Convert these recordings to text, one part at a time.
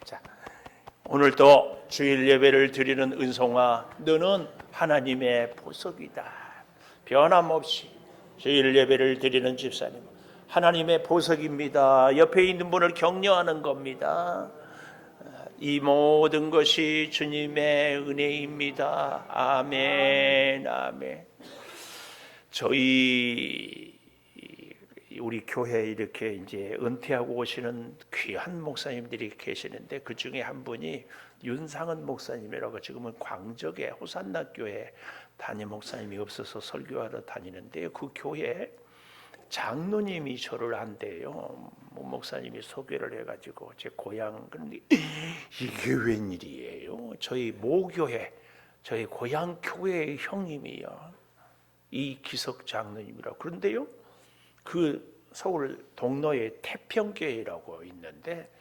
자, 오늘도 주일 예배를 드리는 은송아, 너는 하나님의 보석이다. 변함없이 주일 예배를 드리는 집사님, 하나님의 보석입니다. 옆에 있는 분을 격려하는 겁니다. 이 모든 것이 주님의 은혜입니다. 아멘, 아멘. 우리 교회에 이렇게 이제 은퇴하고 오시는 귀한 목사님들이 계시는데, 그 중에 한 분이 윤상은 목사님이라고, 지금은 광적의 호산나 교회 담임 목사님이 없어서 설교하러 다니는데요. 그 교회 장로님이 저를 안대요. 목사님이 소개를 해가지고 제 고향. 그런데 이게 웬일이에요? 저희 모교회, 저희 고향 교회의 형님이요, 이 기석 장로님이라고. 그런데요, 그 서울 동로에 태평교회라고 있는데,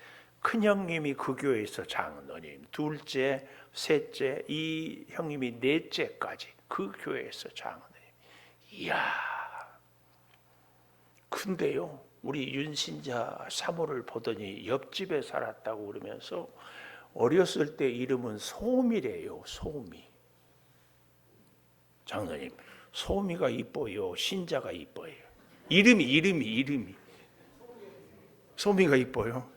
큰형님이 그 교회에서 장로님, 둘째, 셋째, 이 형님이 넷째까지 그 교회에서 장로님. 이야. 근데요, 우리 윤신자 사모를 보더니 옆집에 살았다고 그러면서 어렸을 때 이름은 소미래요. 소미. 장로님, 소미가 이뻐요, 신자가 이뻐요? 이름이 소미가 이뻐요.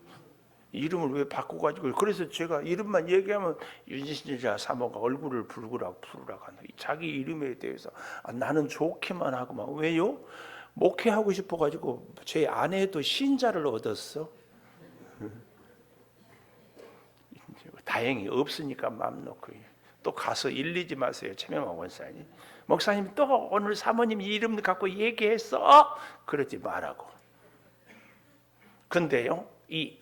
이름을 왜 바꿔가지고, 그래서 제가 이름만 얘기하면 윤신자 사모가 얼굴을 붉으라고 푸르라고 하는, 자기 이름에 대해서 나는 좋게만 하고만. 왜요? 목회하고 싶어가지고 제 아내도 신자를 얻었어. 다행히 없으니까 마음 놓고. 또 가서 일리지 마세요, 최명환 원사님. 목사님 또 오늘 사모님 이름 갖고 얘기했어? 그러지 말라고. 근데요, 이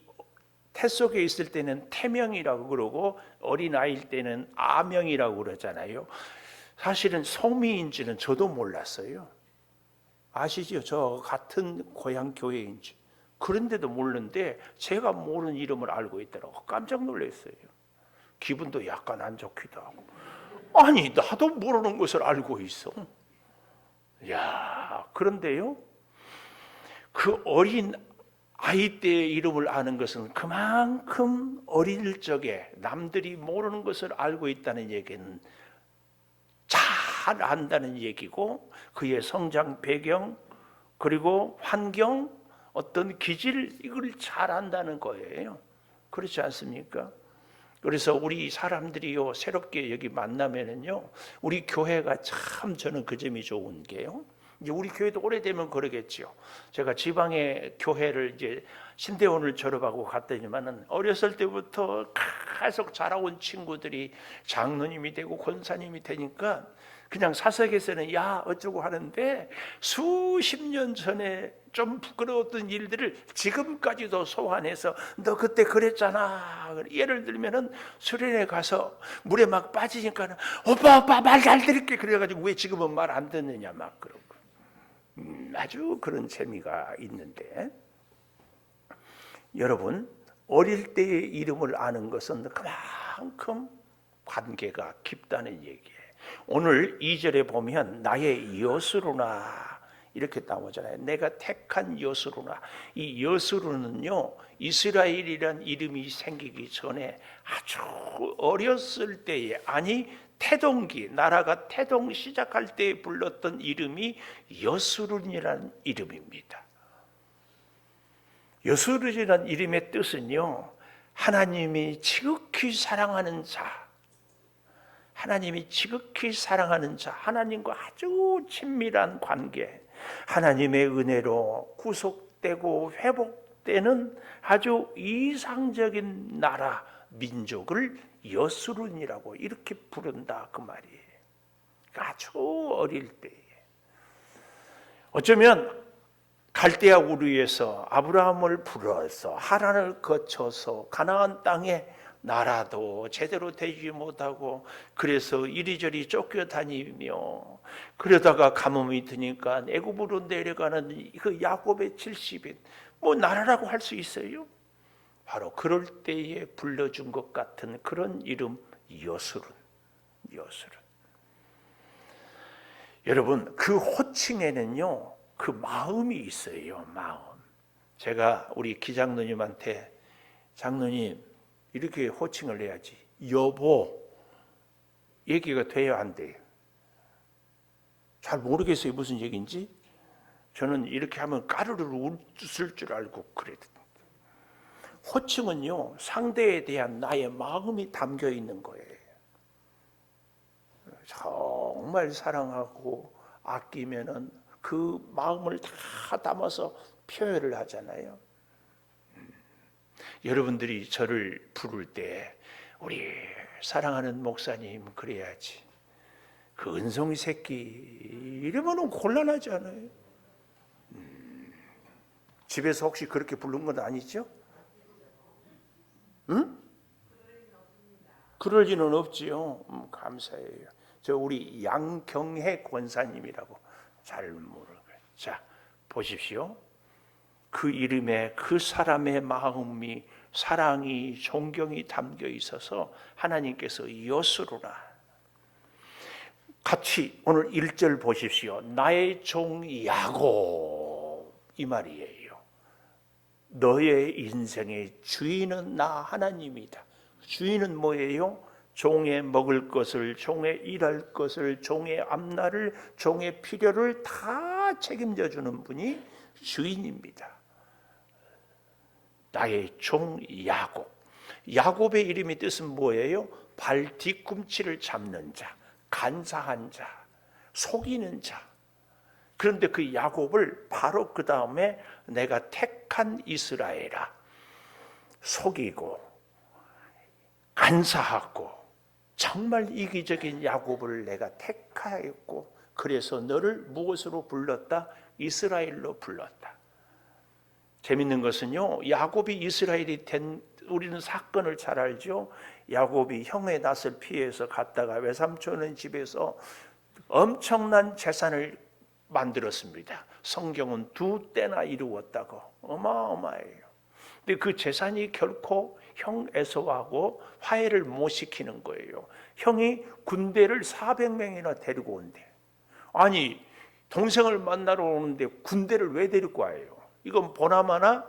태 속에 있을 때는 태명이라고 그러고 어린아이일 때는 아명이라고 그러잖아요. 사실은 소미인지는 저도 몰랐어요. 아시죠? 저 같은 고향 교회인지. 그런데도 모르는데 제가 모르는 이름을 알고 있더라고. 깜짝 놀랐어요. 기분도 약간 안 좋기도 하고. 아니, 나도 모르는 것을 알고 있어. 야, 그런데요, 그 어린 아이 때의 이름을 아는 것은 그만큼 어릴 적에 남들이 모르는 것을 알고 있다는 얘기는 잘 안다는 얘기고, 그의 성장 배경, 그리고 환경, 어떤 기질, 이걸 잘 안다는 거예요. 그렇지 않습니까? 그래서 우리 사람들이요, 새롭게 여기 만나면은요, 우리 교회가 참 저는 그 점이 좋은 게요, 이제 우리 교회도 오래되면 그러겠죠. 제가 지방의 교회를 이제 신대원을 졸업하고 갔더니만은 어렸을 때부터 계속 자라온 친구들이 장로님이 되고 권사님이 되니까 그냥 사석에서는 야 어쩌고 하는데, 수십 년 전에 좀 부끄러웠던 일들을 지금까지도 소환해서 너 그때 그랬잖아. 예를 들면은 수련회 가서 물에 막 빠지니까 오빠 말 잘 들을게, 그래가지고 왜 지금은 말 안 듣느냐 막 그러고. 아주 그런 재미가 있는데, 여러분, 어릴 때의 이름을 아는 것은 그만큼 관계가 깊다는 얘기예요. 오늘 2절에 보면 나의 여수로나 이렇게 나오잖아요. 내가 택한 여수로나. 이 여수로는요, 이스라엘이란 이름이 생기기 전에 아주 어렸을 때에, 아니 태동기, 나라가 태동 시작할 때 불렀던 이름이 여수룬이라는 이름입니다. 여수룬이라는 이름의 뜻은요, 하나님이 지극히 사랑하는 자, 하나님이 지극히 사랑하는 자, 하나님과 아주 친밀한 관계, 하나님의 은혜로 구속되고 회복되는 아주 이상적인 나라, 민족을 여수룬이라고 이렇게 부른다, 그 말이에요. 아주 어릴 때에. 어쩌면 갈대아 우르에서 아브라함을 불러서 하란을 거쳐서 가나안 땅에 나라도 제대로 되지 못하고, 그래서 이리저리 쫓겨다니며, 그러다가 가뭄이 드니까 애굽으로 내려가는 그 야곱의 70인, 뭐 나라라고 할 수 있어요? 바로 그럴 때에 불러준 것 같은 그런 이름, 여수룬. 여러분, 그 호칭에는요, 그 마음이 있어요. 마음. 제가 우리 기장로님한테, 장로님 이렇게 호칭을 해야지. 여보 얘기가 돼야 안 돼요. 잘 모르겠어요 무슨 얘기인지. 저는 이렇게 하면 까르르 웃을 줄 알고 그래요. 호칭은요 상대에 대한 나의 마음이 담겨 있는 거예요. 정말 사랑하고 아끼면은 그 마음을 다 담아서 표현을 하잖아요. 여러분들이 저를 부를 때 우리 사랑하는 목사님 그래야지. 그 은성이 새끼 이러면은 곤란하지 않아요? 집에서 혹시 그렇게 부른 건 아니죠? 응? 그럴 리는 없지요. 감사해요. 저 우리 양경혜 권사님이라고 잘 모르고. 자, 보십시오. 그 이름에 그 사람의 마음이 사랑이 존경이 담겨 있어서 하나님께서 여수로라. 같이 오늘 1절 보십시오. 나의 종 야곱 이 말이에요. 너의 인생의 주인은 나 하나님이다. 주인은 뭐예요? 종의 먹을 것을, 종의 일할 것을, 종의 앞날을, 종의 필요를 다 책임져 주는 분이 주인입니다. 나의 종 야곱. 야곱의 이름의 뜻은 뭐예요? 발 뒤꿈치를 잡는 자, 간사한 자, 속이는 자. 그런데 그 야곱을 바로 그 다음에 내가 택한 이스라엘아, 속이고 간사하고 정말 이기적인 야곱을 내가 택하였고 그래서 너를 무엇으로 불렀다? 이스라엘로 불렀다. 재밌는 것은요, 야곱이 이스라엘이 된 우리는 사건을 잘 알죠. 야곱이 형의 낯을 피해서 갔다가 외삼촌의 집에서 엄청난 재산을 만들었습니다. 성경은 2때나 이루었다고. 어마어마해요. 근데 그 재산이 결코 형 에서하고 화해를 못 시키는 거예요. 형이 군대를 400명이나 데리고 온대. 아니 동생을 만나러 오는데 군대를 왜 데리고 와요? 이건 보나마나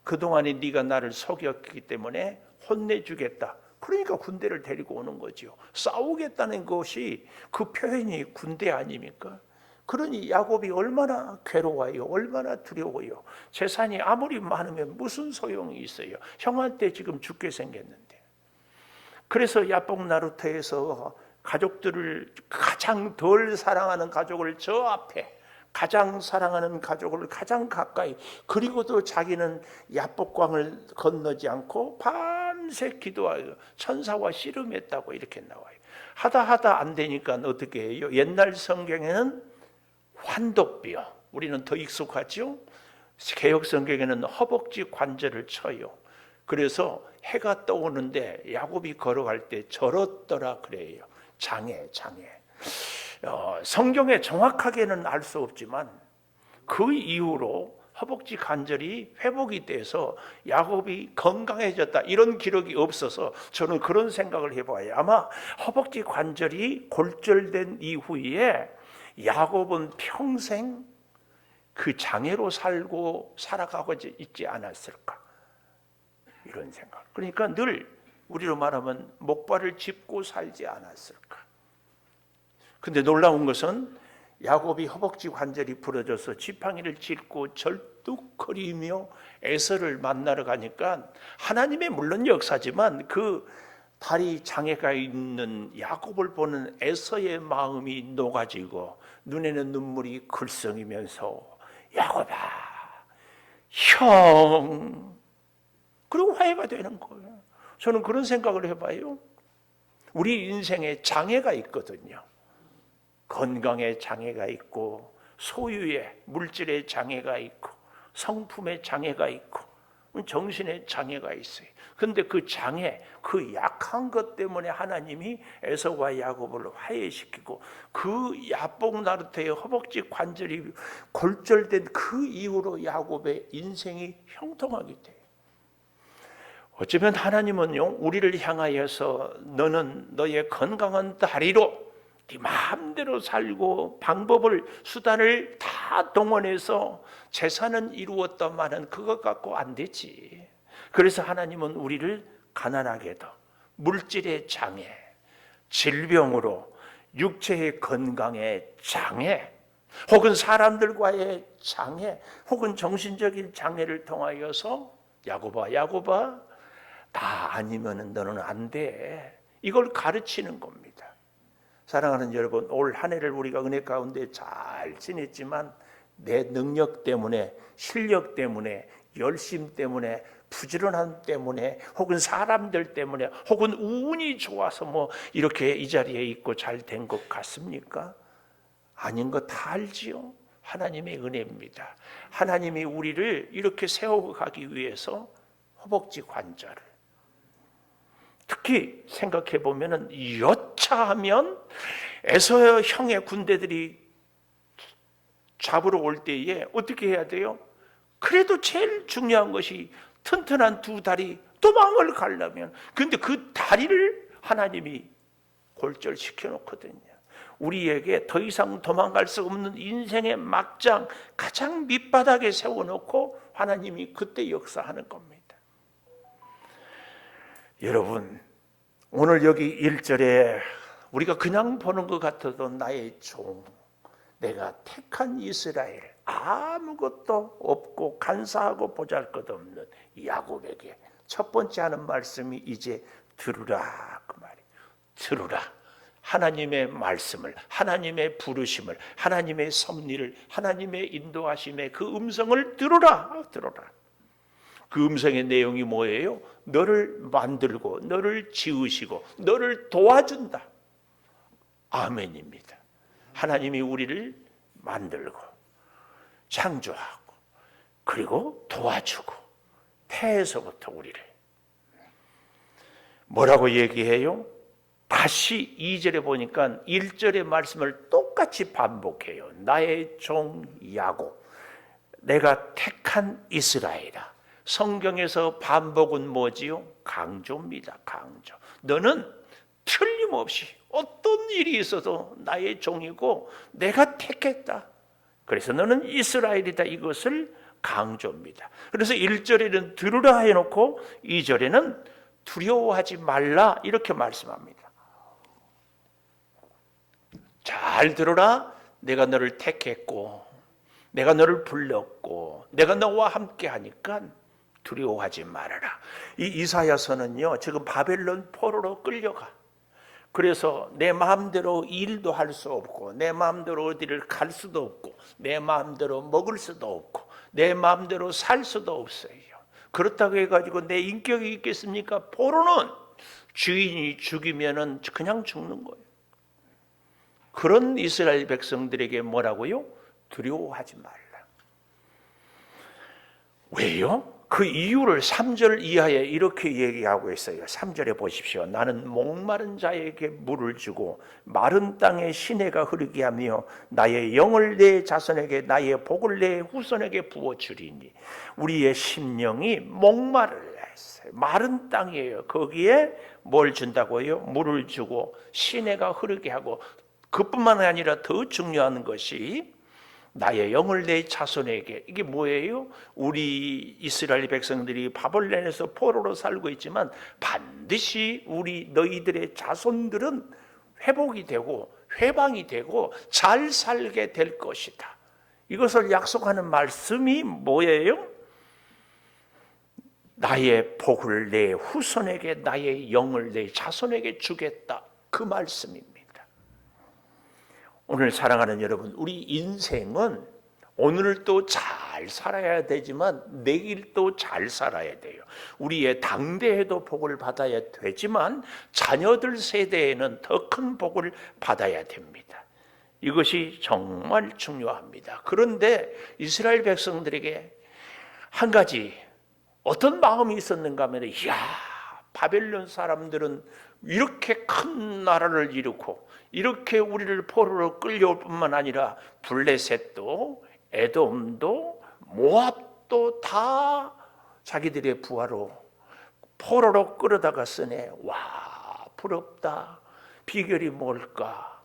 그동안에 네가 나를 속였기 때문에 혼내주겠다. 그러니까 군대를 데리고 오는 거죠. 싸우겠다는 것이 그 표현이 군대 아닙니까? 그러니 야곱이 얼마나 괴로워요. 얼마나 두려워요. 재산이 아무리 많으면 무슨 소용이 있어요. 형한테 지금 죽게 생겼는데. 그래서 야복 나루터에서 가족들을 가장 덜 사랑하는 가족을 저 앞에, 가장 사랑하는 가족을 가장 가까이, 그리고도 자기는 야복강을 건너지 않고 밤새 기도하여 천사와 씨름했다고 이렇게 나와요. 하다 안 되니까 어떻게 해요? 옛날 성경에는 환독비요. 우리는 더 익숙하죠. 개역 성경에는 허벅지 관절을 쳐요. 그래서 해가 떠오는데 야곱이 걸어갈 때 절었더라 그래요. 장애. 성경에 정확하게는 알 수 없지만 그 이후로 허벅지 관절이 회복이 돼서 야곱이 건강해졌다 이런 기록이 없어서 저는 그런 생각을 해봐요. 아마 허벅지 관절이 골절된 이후에 야곱은 평생 그 장애로 살아가고 있지 않았을까 이런 생각. 그러니까 늘 우리로 말하면 목발을 짚고 살지 않았을까. 근데 놀라운 것은 야곱이 허벅지 관절이 부러져서 지팡이를 짚고 절뚝거리며 에서를 만나러 가니까 하나님의 물론 역사지만 그 다리 장애가 있는 야곱을 보는 에서의 마음이 녹아지고 눈에는 눈물이 글썽이면서 야곱아 형 그리고 화해가 되는 거예요. 저는 그런 생각을 해봐요. 우리 인생에 장애가 있거든요. 건강에 장애가 있고 소유의 물질의 장애가 있고 성품의 장애가 있고 정신의 장애가 있어요. 그런데 그 장애, 그 약한 것 때문에 하나님이 에서와 야곱을 화해시키고 그 야복 나루터의 허벅지 관절이 골절된 그 이후로 야곱의 인생이 형통하게 돼요. 어쩌면 하나님은요 우리를 향하여서 너는 너의 건강한 다리로 네 마음대로 살고 방법을 수단을 다 동원해서 재산은 이루었다마는 그것 갖고 안 되지. 그래서 하나님은 우리를 가난하게도 물질의 장애, 질병으로 육체의 건강의 장애, 혹은 사람들과의 장애, 혹은 정신적인 장애를 통하여서 야곱아, 야곱아, 나 아니면 너는 안 돼. 이걸 가르치는 겁니다. 사랑하는 여러분, 올 한 해를 우리가 은혜 가운데 잘 지냈지만 내 능력 때문에, 실력 때문에, 열심 때문에, 부지런함 때문에, 혹은 사람들 때문에, 혹은 운이 좋아서 뭐 이렇게 이 자리에 있고 잘 된 것 같습니까? 아닌 거 다 알지요. 하나님의 은혜입니다. 하나님이 우리를 이렇게 세워가기 위해서 허벅지 관절을, 특히 생각해 보면은 여차하면 에서 형의 군대들이 잡으러 올 때에 어떻게 해야 돼요? 그래도 제일 중요한 것이 튼튼한 두 다리, 도망을 가려면, 근데 그 다리를 하나님이 골절시켜 놓거든요. 우리에게 더 이상 도망갈 수 없는 인생의 막장, 가장 밑바닥에 세워놓고 하나님이 그때 역사하는 겁니다. 여러분, 오늘 여기 1절에 우리가 그냥 보는 것 같아도 나의 종, 내가 택한 이스라엘, 아무것도 없고 간사하고 보잘것없는 야곱에게 첫 번째 하는 말씀이 이제 들으라, 그 말이에요. 들으라. 하나님의 말씀을, 하나님의 부르심을, 하나님의 섭리를, 하나님의 인도하심의 그 음성을 들으라. 들으라. 그 음성의 내용이 뭐예요? 너를 만들고 너를 지으시고 너를 도와준다. 아멘입니다. 하나님이 우리를 만들고 창조하고 그리고 도와주고 태에서부터 우리를 뭐라고 얘기해요? 다시 2절에 보니까 1절의 말씀을 똑같이 반복해요. 나의 종 야곱, 내가 택한 이스라엘아. 성경에서 반복은 뭐지요? 강조입니다. 강조. 너는 틀림없이 어떤 일이 있어도 나의 종이고 내가 택했다. 그래서 너는 이스라엘이다. 이것을 강조입니다. 그래서 1절에는 들으라 해놓고 2절에는 두려워하지 말라 이렇게 말씀합니다. 잘 들어라. 내가 너를 택했고 내가 너를 불렀고 내가 너와 함께 하니까 두려워하지 말아라. 이 이사야서는요, 지금 바벨론 포로로 끌려가. 그래서 내 마음대로 일도 할 수 없고 내 마음대로 어디를 갈 수도 없고 내 마음대로 먹을 수도 없고 내 마음대로 살 수도 없어요. 그렇다고 해가지고 내 인격이 있겠습니까? 포로는 주인이 죽이면은 그냥 죽는 거예요. 그런 이스라엘 백성들에게 뭐라고요? 두려워하지 말라. 왜요? 그 이유를 3절 이하에 이렇게 얘기하고 있어요. 3절에 보십시오. 나는 목마른 자에게 물을 주고 마른 땅에 시내가 흐르게 하며 나의 영을 내 자손에게 나의 복을 내 후손에게 부어주리니. 우리의 심령이 목마를 했어요. 마른 땅이에요. 거기에 뭘 준다고요? 물을 주고 시내가 흐르게 하고, 그뿐만 아니라 더 중요한 것이 나의 영을 내 자손에게. 이게 뭐예요? 우리 이스라엘 백성들이 바벨론에서 포로로 살고 있지만 반드시 너희들의 자손들은 회복이 되고 회방이 되고 잘 살게 될 것이다. 이것을 약속하는 말씀이 뭐예요? 나의 복을 내 후손에게, 나의 영을 내 자손에게 주겠다. 그 말씀입니다. 오늘 사랑하는 여러분, 우리 인생은 오늘도 잘 살아야 되지만 내일도 잘 살아야 돼요. 우리의 당대에도 복을 받아야 되지만 자녀들 세대에는 더 큰 복을 받아야 됩니다. 이것이 정말 중요합니다. 그런데 이스라엘 백성들에게 한 가지 어떤 마음이 있었는가 하면, 이야, 바벨론 사람들은 이렇게 큰 나라를 이루고 이렇게 우리를 포로로 끌려올 뿐만 아니라 블레셋도 에돔도 모압도 다 자기들의 부하로 포로로 끌어다가 쓰네. 와, 부럽다. 비결이 뭘까?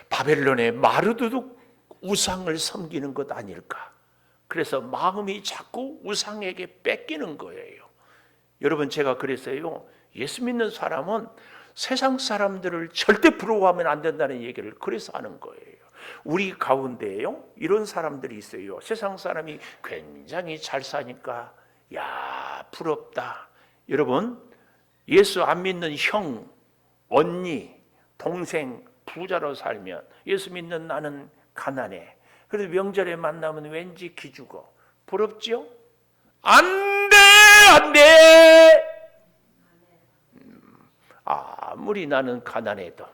바벨론의 마르두둑 우상을 섬기는 것 아닐까? 그래서 마음이 자꾸 우상에게 뺏기는 거예요. 여러분, 제가 그래서요, 예수 믿는 사람은 세상 사람들을 절대 부러워하면 안 된다는 얘기를 그래서 하는 거예요. 우리 가운데에요, 이런 사람들이 있어요. 세상 사람이 굉장히 잘 사니까 야, 부럽다. 여러분, 예수 안 믿는 형, 언니, 동생 부자로 살면 예수 믿는 나는 가난해. 그래서 명절에 만나면 왠지 기죽어. 부럽죠? 안 돼! 안 돼! 아무리 나는 가난해도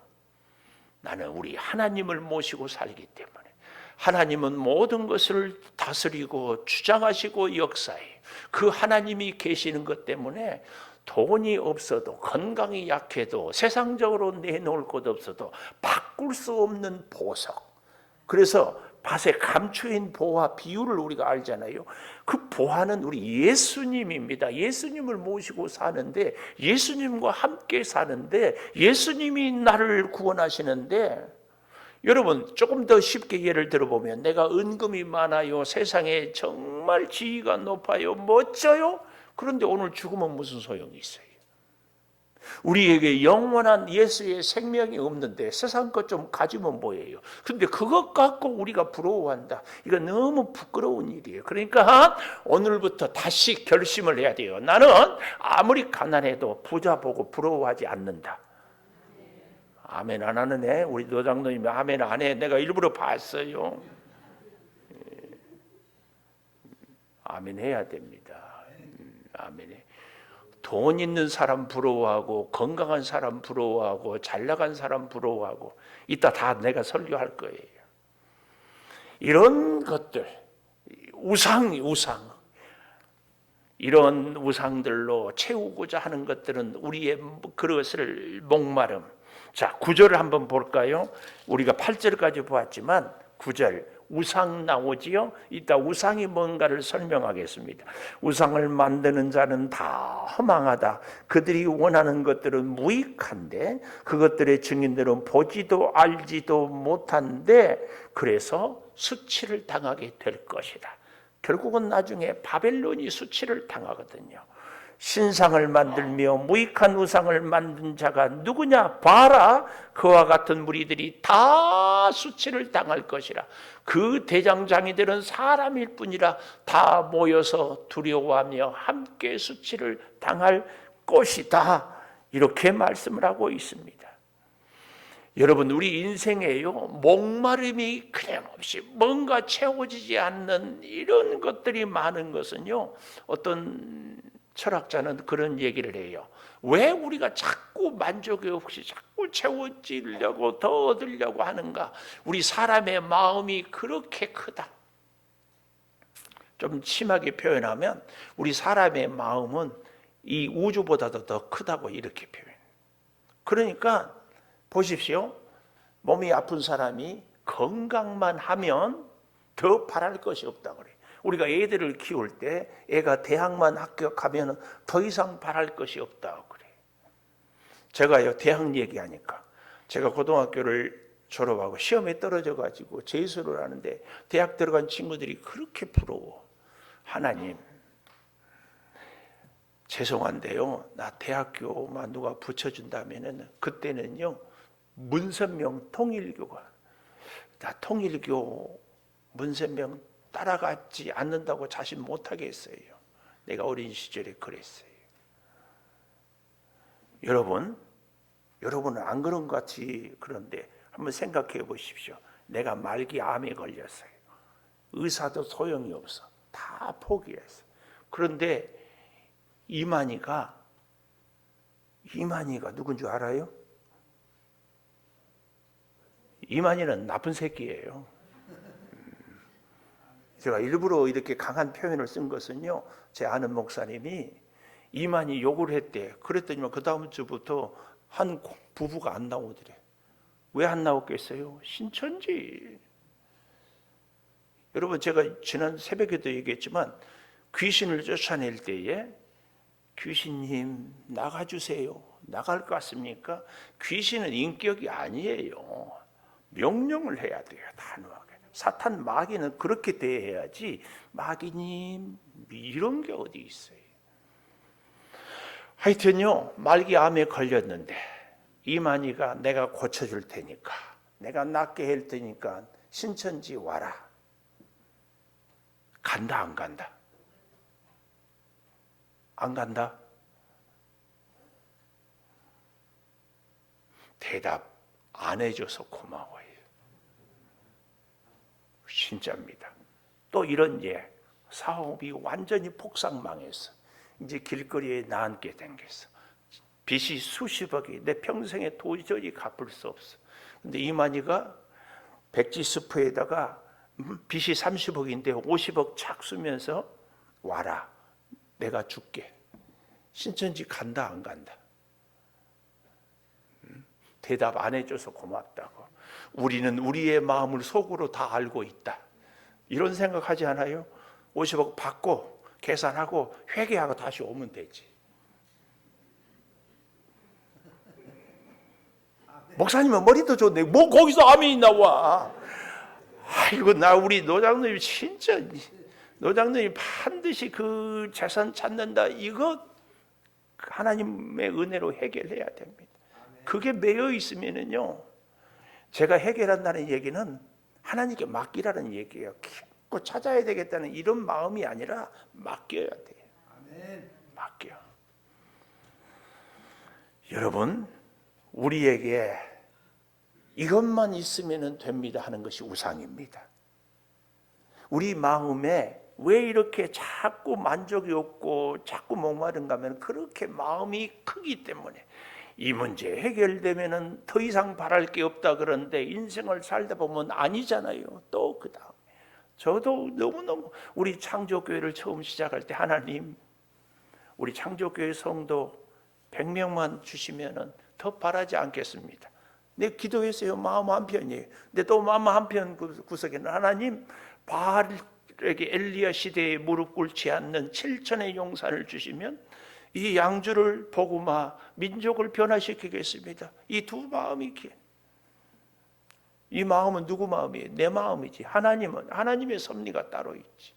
나는 우리 하나님을 모시고 살기 때문에, 하나님은 모든 것을 다스리고 주장하시고 역사해. 그 하나님이 계시는 것 때문에 돈이 없어도, 건강이 약해도, 세상적으로 내놓을 것 없어도 바꿀 수 없는 보석. 그래서 밭에 감추인 보화 비유를 우리가 알잖아요. 그 보화는 우리 예수님입니다. 예수님을 모시고 사는데, 예수님과 함께 사는데, 예수님이 나를 구원하시는데, 여러분 조금 더 쉽게 예를 들어보면, 내가 은금이 많아요, 세상에 정말 지위가 높아요, 멋져요. 그런데 오늘 죽으면 무슨 소용이 있어요? 우리에게 영원한 예수의 생명이 없는데 세상 것 좀 가지면 뭐예요? 근데 그것 갖고 우리가 부러워한다. 이거 너무 부끄러운 일이에요. 그러니까 오늘부터 다시 결심을 해야 돼요. 나는 아무리 가난해도 부자 보고 부러워하지 않는다. 아멘 안 하는 애? 우리 노장로님이 아멘 안 해. 내가 일부러 봤어요. 아멘 해야 됩니다. 아멘 해. 돈 있는 사람 부러워하고, 건강한 사람 부러워하고, 잘 나간 사람 부러워하고, 이따 다 내가 설교할 거예요. 이런 것들, 우상, 이런 우상들로 채우고자 하는 것들은 우리의 그것을 목마름. 자, 9절을 한번 볼까요? 우리가 8절까지 보았지만 9절 우상 나오지요? 이따 우상이 뭔가를 설명하겠습니다. 우상을 만드는 자는 다 허망하다. 그들이 원하는 것들은 무익한데 그것들의 증인들은 보지도 알지도 못한데 그래서 수치를 당하게 될 것이다. 결국은 나중에 바벨론이 수치를 당하거든요. 신상을 만들며 무익한 우상을 만든 자가 누구냐? 봐라, 그와 같은 무리들이 다 수치를 당할 것이라. 그 대장장이들은 사람일 뿐이라 다 모여서 두려워하며 함께 수치를 당할 것이다. 이렇게 말씀을 하고 있습니다. 여러분, 우리 인생에요, 목마름이 끊임없이 뭔가 채워지지 않는 이런 것들이 많은 것은요, 어떤 철학자는 그런 얘기를 해요. 왜 우리가 자꾸 만족이 없이 자꾸 채워지려고 더 얻으려고 하는가? 우리 사람의 마음이 그렇게 크다. 좀 심하게 표현하면 우리 사람의 마음은 이 우주보다도 더 크다고 이렇게 표현해요. 그러니까 보십시오. 몸이 아픈 사람이 건강만 하면 더 바랄 것이 없다고 그래요. 우리가 애들을 키울 때 애가 대학만 합격하면 더 이상 바랄 것이 없다고 그래요. 제가요, 대학 얘기하니까 제가 고등학교를 졸업하고 시험에 떨어져가지고 재수를 하는데 대학 들어간 친구들이 그렇게 부러워. 하나님, 죄송한데요, 나 대학교만 누가 붙여준다면은 그때는요, 문선명 통일교가, 나 통일교 문선명 따라가지 않는다고 자신 못하게 했어요. 내가 어린 시절에 그랬어요. 여러분은 안 그런 것 같이 그런데 한번 생각해 보십시오. 내가 말기 암에 걸렸어요. 의사도 소용이 없어. 다 포기했어. 그런데 이만희가 누군 줄 알아요? 이만희는 나쁜 새끼예요. 제가 일부러 이렇게 강한 표현을 쓴 것은요, 제 아는 목사님이 이만희 욕을 했대. 그랬더니만 그 다음 주부터 한 부부가 안 나오더래. 왜 안 나왔겠어요? 신천지. 여러분, 제가 지난 새벽에도 얘기했지만 귀신을 쫓아낼 때에 귀신님 나가주세요. 나갈 것 같습니까? 귀신은 인격이 아니에요. 명령을 해야 돼요. 단호하게. 사탄 마귀는 그렇게 대해야지 마귀님 이런 게 어디 있어요. 하여튼요, 말기암에 걸렸는데 이만희가 내가 고쳐줄 테니까, 내가 낫게 할 테니까 신천지 와라. 간다 안 간다? 안 간다? 대답 안 해줘서 고마워요. 진짜입니다. 또 이런 사업이 완전히 폭삭망했어. 이제 길거리에 나앉게 생겼어. 빚이 수십억이, 내 평생에 도저히 갚을 수 없어. 근데 이만희가 백지 스프에다가 빚이 30억인데 50억 착 쓰면서 와라. 내가 줄게. 신천지 간다 안 간다? 대답 안 해줘서 고맙다고. 우리는 우리의 마음을 속으로 다 알고 있다. 이런 생각하지 않아요? 50억 받고 계산하고 회개하고 다시 오면 되지. 목사님은 머리도 좋네. 뭐 거기서 아멘이 나와. 아이고, 나 우리 노장님이 진짜, 노장님이 반드시 그 재산 찾는다. 이거 하나님의 은혜로 해결해야 됩니다. 그게 매여 있으면은요, 제가 해결한다는 얘기는 하나님께 맡기라는 얘기예요. 깊고 찾아야 되겠다는 이런 마음이 아니라 맡겨야 돼요. 맡겨. 여러분, 우리에게 이것만 있으면 됩니다 하는 것이 우상입니다. 우리 마음에 왜 이렇게 자꾸 만족이 없고 자꾸 목마른가 하면 그렇게 마음이 크기 때문에, 이 문제 해결되면 더 이상 바랄 게 없다 그러는데 인생을 살다 보면 아니잖아요. 또 그 다음에 저도 너무너무 우리 창조교회를 처음 시작할 때 하나님, 우리 창조교회 성도 100명만 주시면 더 바라지 않겠습니다. 내 기도했어요. 마음 한편이에요. 근데 또 마음 한편 구석에는 하나님, 바알에게 엘리야 시대에 무릎 꿇지 않는 7천의 용사를 주시면 이 양주를 복음화, 민족을 변화시키겠습니다. 이 두 마음이 이 마음은 누구 마음이에요? 내 마음이지. 하나님은 하나님의 섭리가 따로 있지.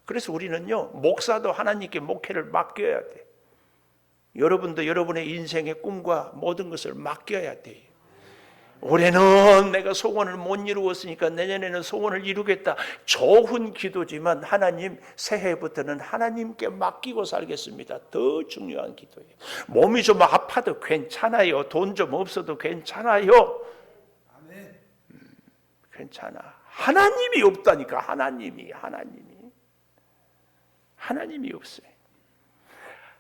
그래서 우리는요, 목사도 하나님께 목회를 맡겨야 돼. 여러분도 여러분의 인생의 꿈과 모든 것을 맡겨야 돼요. 올해는 내가 소원을 못 이루었으니까 내년에는 소원을 이루겠다. 좋은 기도지만 하나님, 새해부터는 하나님께 맡기고 살겠습니다. 더 중요한 기도예요. 몸이 좀 아파도 괜찮아요. 돈 좀 없어도 괜찮아요. 아멘. 괜찮아. 하나님이 없다니까. 하나님이 없어요.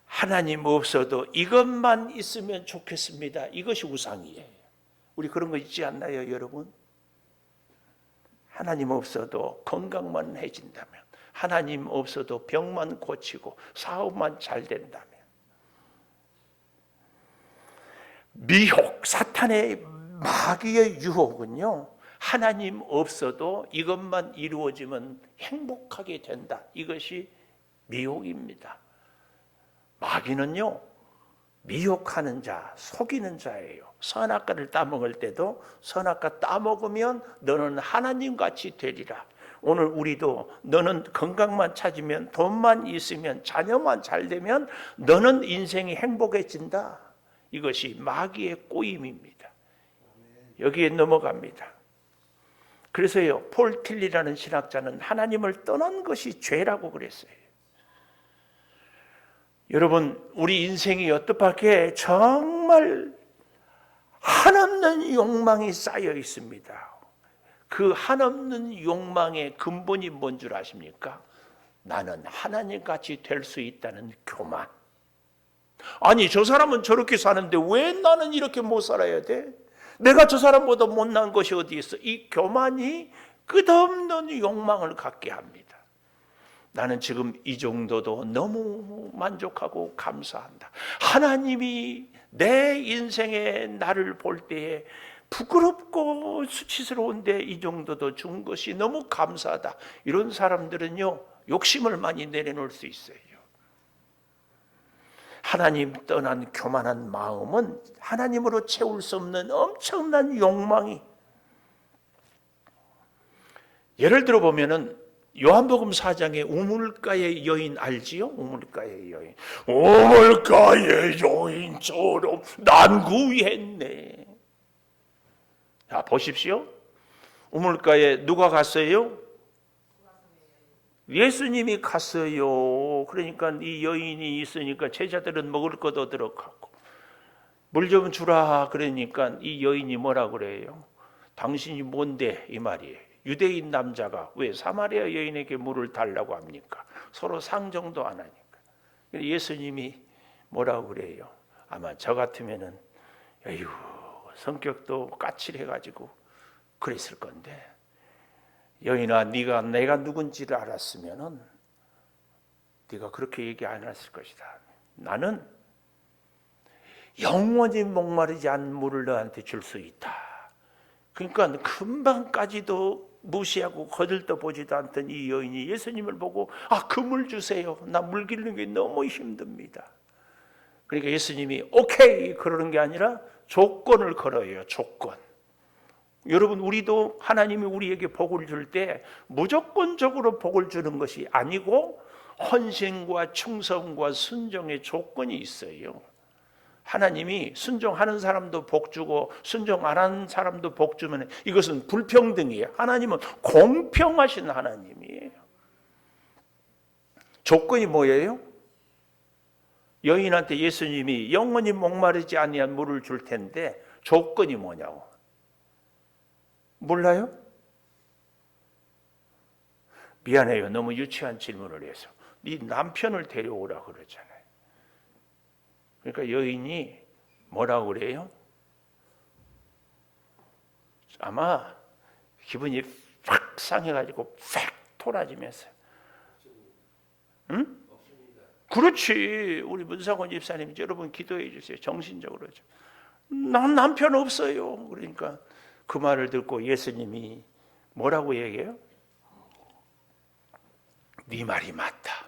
하나님 없어도 이것만 있으면 좋겠습니다. 이것이 우상이에요. 우리 그런 거 있지 않나요, 여러분? 하나님 없어도 건강만 해진다면, 하나님 없어도 병만 고치고 사업만 잘 된다면, 미혹, 사탄의 마귀의 유혹은요, 하나님 없어도 이것만 이루어지면 행복하게 된다. 이것이 미혹입니다. 마귀는요, 미혹하는 자, 속이는 자예요. 선악과를 따먹을 때도 선악과 따먹으면 너는 하나님같이 되리라. 오늘 우리도 너는 건강만 찾으면, 돈만 있으면, 자녀만 잘 되면 너는 인생이 행복해진다. 이것이 마귀의 꼬임입니다. 여기에 넘어갑니다. 그래서요, 폴 틸리라는 신학자는 하나님을 떠난 것이 죄라고 그랬어요. 여러분, 우리 인생이 어떻게 정말 한없는 욕망이 쌓여 있습니다. 그 한없는 욕망의 근본이 뭔 줄 아십니까? 나는 하나님같이 될 수 있다는 교만. 아니, 저 사람은 저렇게 사는데 왜 나는 이렇게 못 살아야 돼? 내가 저 사람보다 못난 것이 어디 있어? 이 교만이 끝없는 욕망을 갖게 합니다. 나는 지금 이 정도도 너무 만족하고 감사한다. 하나님이 내 인생에 나를 볼 때에 부끄럽고 수치스러운데 이 정도도 준 것이 너무 감사하다. 이런 사람들은요, 욕심을 많이 내려놓을 수 있어요. 하나님 떠난 교만한 마음은 하나님으로 채울 수 없는 엄청난 욕망이, 예를 들어 보면은 요한복음 4장에 우물가의 여인 알지요? 우물가의 여인. 우물가의 여인처럼 난 구했네. 자, 보십시오. 우물가에 누가 갔어요? 예수님이 갔어요. 그러니까 이 여인이 있으니까 제자들은 먹을 것도 들어가고 물 좀 주라 그러니까 이 여인이 뭐라 그래요? 당신이 뭔데 이 말이에요. 유대인 남자가 왜 사마리아 여인에게 물을 달라고 합니까? 서로 상정도 안 하니까. 예수님이 뭐라고 그래요? 아마 저 같으면은 에휴 성격도 까칠해가지고 그랬을 건데, 여인아 네가 내가 누군지를 알았으면은 네가 그렇게 얘기 안 했을 것이다. 나는 영원히 목마르지 않은 물을 너한테 줄 수 있다. 그러니까 금방까지도 무시하고 거들떠 보지도 않던 이 여인이 예수님을 보고 그 물 주세요. 나 물 기르는 게 너무 힘듭니다. 그러니까 예수님이 오케이 그러는 게 아니라 조건을 걸어요. 조건. 여러분 우리도 하나님이 우리에게 복을 줄 때 무조건적으로 복을 주는 것이 아니고 헌신과 충성과 순종의 조건이 있어요. 하나님이 순종하는 사람도 복 주고 순종 안 하는 사람도 복 주면 이것은 불평등이에요. 하나님은 공평하신 하나님이에요. 조건이 뭐예요? 여인한테 예수님이 영원히 목마르지 아니한 물을 줄 텐데 조건이 뭐냐고. 몰라요? 미안해요. 너무 유치한 질문을 해서. 네 남편을 데려오라 그러잖아요. 그러니까 여인이 뭐라고 그래요? 아마 기분이 확 상해가지고 팍 토라지면서, 응? 그렇지. 우리 문상원 집사님 여러분 기도해 주세요. 정신적으로. 난 남편 없어요. 그러니까 그 말을 듣고 예수님이 뭐라고 얘기해요? 네 말이 맞다.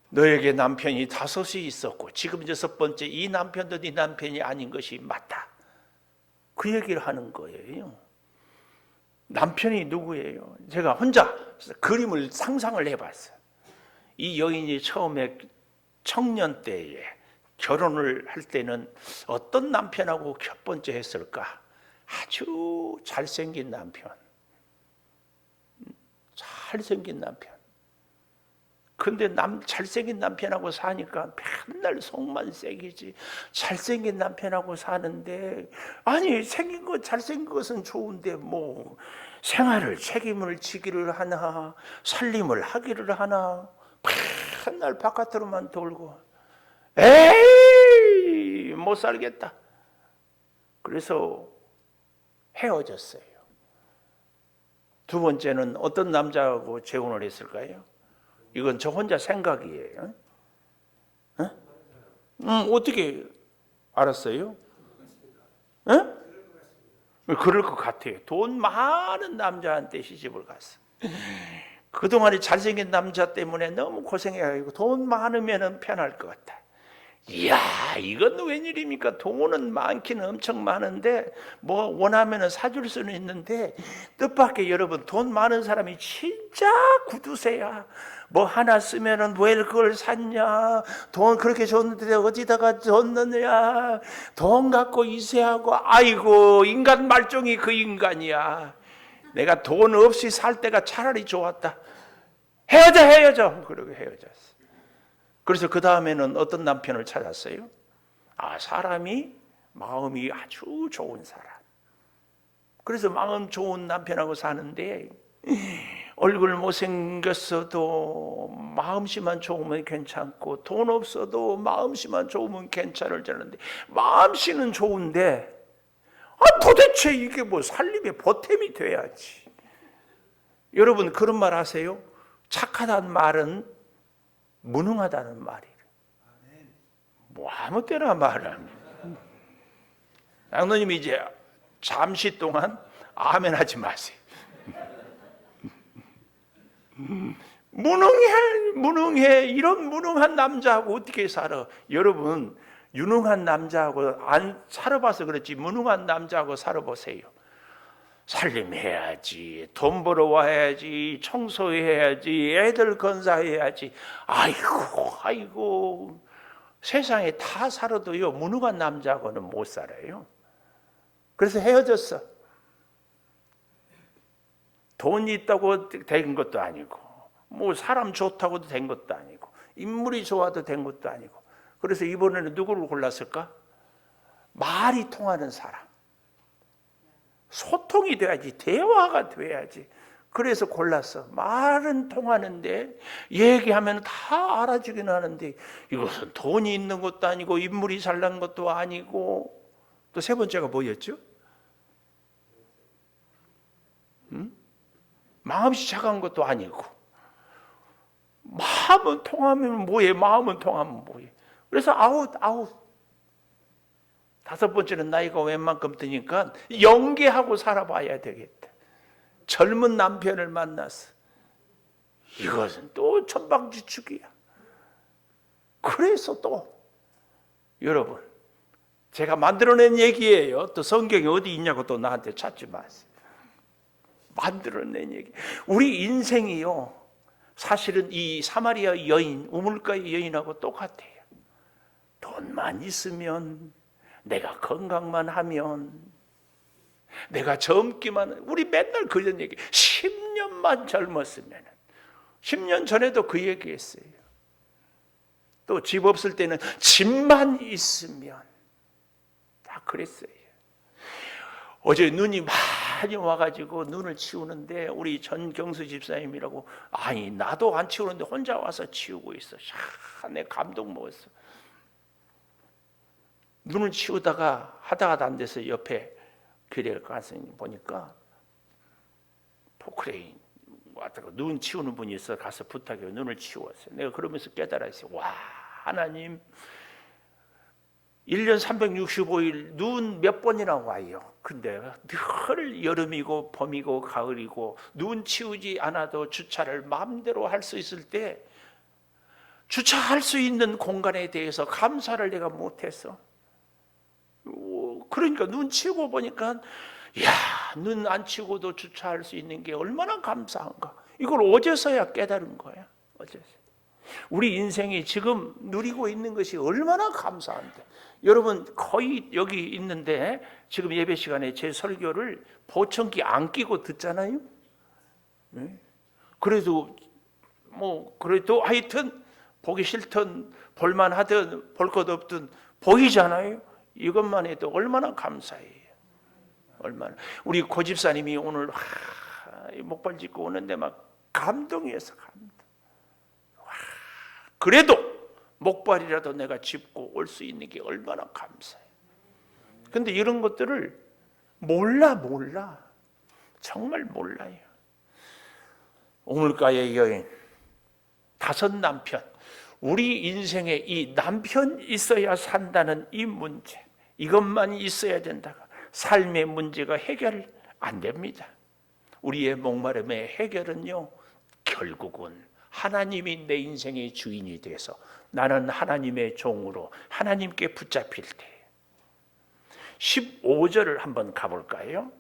너에게 남편이 5이 있었고 지금 6번째 이 남편도 네 남편이 아닌 것이 맞다. 그 얘기를 하는 거예요. 남편이 누구예요? 제가 혼자 그림을 상상을 해봤어요. 이 여인이 처음에 청년 때에 결혼을 할 때는 어떤 남편하고 첫 번째 했을까? 아주 잘생긴 남편. 잘생긴 남편. 근데 잘생긴 남편하고 사니까 맨날 속만 새기지. 잘생긴 남편하고 사는데 아니 생긴 것 잘생긴 것은 좋은데 뭐 생활을 책임을 지기를 하나 살림을 하기를 하나 맨날 바깥으로만 돌고 에이 못 살겠다. 그래서 헤어졌어요. 두 번째는 어떤 남자하고 재혼을 했을까요? 이건 저 혼자 생각이에요. 어떻게 알았어요? 그럴 것 같아요. 돈 많은 남자한테 시집을 갔어. 그동안에 잘생긴 남자 때문에 너무 고생해가지고 돈 많으면 편할 것 같아. 이야, 이건 웬일입니까? 돈은 많기는 엄청 많은데 뭐 원하면 사줄 수는 있는데 뜻밖의 여러분 돈 많은 사람이 진짜 구두쇠야. 뭐 하나 쓰면은 왜 그걸 샀냐? 돈 그렇게 줬는데 어디다가 줬느냐? 돈 갖고 이세하고 아이고 인간 말종이 그 인간이야. 내가 돈 없이 살 때가 차라리 좋았다. 헤어져. 그러고 헤어졌어. 그래서 그 다음에는 어떤 남편을 찾았어요? 사람이 마음이 아주 좋은 사람. 그래서 마음 좋은 남편하고 사는데 얼굴 못생겼어도 마음씨만 좋으면 괜찮고 돈 없어도 마음씨만 좋으면 괜찮을 줄 알았는데 마음씨는 좋은데 도대체 이게 뭐 살림에 보탬이 돼야지. 여러분 그런 말 아세요? 착하다는 말은 무능하다는 말이에요. 뭐 아무 때나 말합니다. 장로님이 이제 잠시 동안 아멘 하지 마세요. 무능해. 이런 무능한 남자하고 어떻게 살아? 여러분 유능한 남자하고 안 살아봐서 그렇지 무능한 남자하고 살아보세요. 살림해야지, 돈 벌어와야지, 청소해야지, 애들 건사해야지. 아이고 세상에 다 살아도요 무능한 남자하고는 못 살아요. 그래서 헤어졌어. 돈이 있다고 된 것도 아니고, 뭐 사람 좋다고도 된 것도 아니고, 인물이 좋아도 된 것도 아니고. 그래서 이번에는 누구를 골랐을까? 말이 통하는 사람, 소통이 돼야지, 대화가 돼야지. 그래서 골랐어. 말은 통하는데 얘기하면 다 알아주긴 하는데 이것은 돈이 있는 것도 아니고 인물이 잘난 것도 아니고. 또 세 번째가 뭐였죠? 마음이 착한 것도 아니고. 마음은 통하면 뭐해? 마음은 통하면 뭐해? 그래서 아웃. 다섯 번째는 나이가 웬만큼 드니까 연계하고 살아봐야 되겠다. 젊은 남편을 만났어. 이것은 또 천방지축이야. 그래서 또 여러분, 제가 만들어낸 얘기예요. 또 성경이 어디 있냐고 또 나한테 찾지 마세요. 만들어낸 얘기. 우리 인생이요, 사실은 이 사마리아 여인, 우물가의 여인하고 똑같아요. 돈만 있으면, 내가 건강만 하면, 내가 젊기만, 우리 맨날 그런 얘기. 10년만 젊었으면, 10년 전에도 그 얘기했어요. 또 집 없을 때는 집만 있으면, 다 그랬어요. 어제 눈이 많이 와가지고 눈을 치우는데 우리 전경수 집사님이라고, 아니 나도 안 치우는데 혼자 와서 치우고 있어. 내 감동 먹었어. 눈을 치우다가 하다가 안 돼서 옆에 길에 가서 보니까 포크레인 왔다가 눈 치우는 분이 있어. 가서 부탁해요. 눈을 치웠어요. 내가 그러면서 깨달았어요. 와, 하나님 1년 365일 눈 몇 번이나 와요. 근데 늘 여름이고 봄이고 가을이고 눈 치우지 않아도 주차를 마음대로 할 수 있을 때 주차할 수 있는 공간에 대해서 감사를 내가 못했어. 그러니까 눈 치우고 보니까, 이야, 눈 안 치우고도 주차할 수 있는 게 얼마나 감사한가. 이걸 어제서야 깨달은 거야. 어제서. 우리 인생이 지금 누리고 있는 것이 얼마나 감사한데. 여러분 거의 여기 있는데 지금 예배 시간에 제 설교를 보청기 안 끼고 듣잖아요. 그래도 하여튼 보기 싫든 볼만하든 볼 것 없든 보이잖아요. 이것만 해도 얼마나 감사해요. 얼마나. 우리 고집사님이 오늘 목발 짚고 오는데 막 감동이었어. 감동. 그래도 목발이라도 내가 짚고 올 수 있는 게 얼마나 감사해. 근데 이런 것들을 몰라. 정말 몰라요. 우물가의 여인, 5 남편. 우리 인생에 이 남편 있어야 산다는 이 문제, 이것만 있어야 된다가 삶의 문제가 해결 안 됩니다. 우리의 목마름의 해결은요, 결국은 하나님이 내 인생의 주인이 돼서 나는 하나님의 종으로 하나님께 붙잡힐 때. 15절을 한번 가볼까요?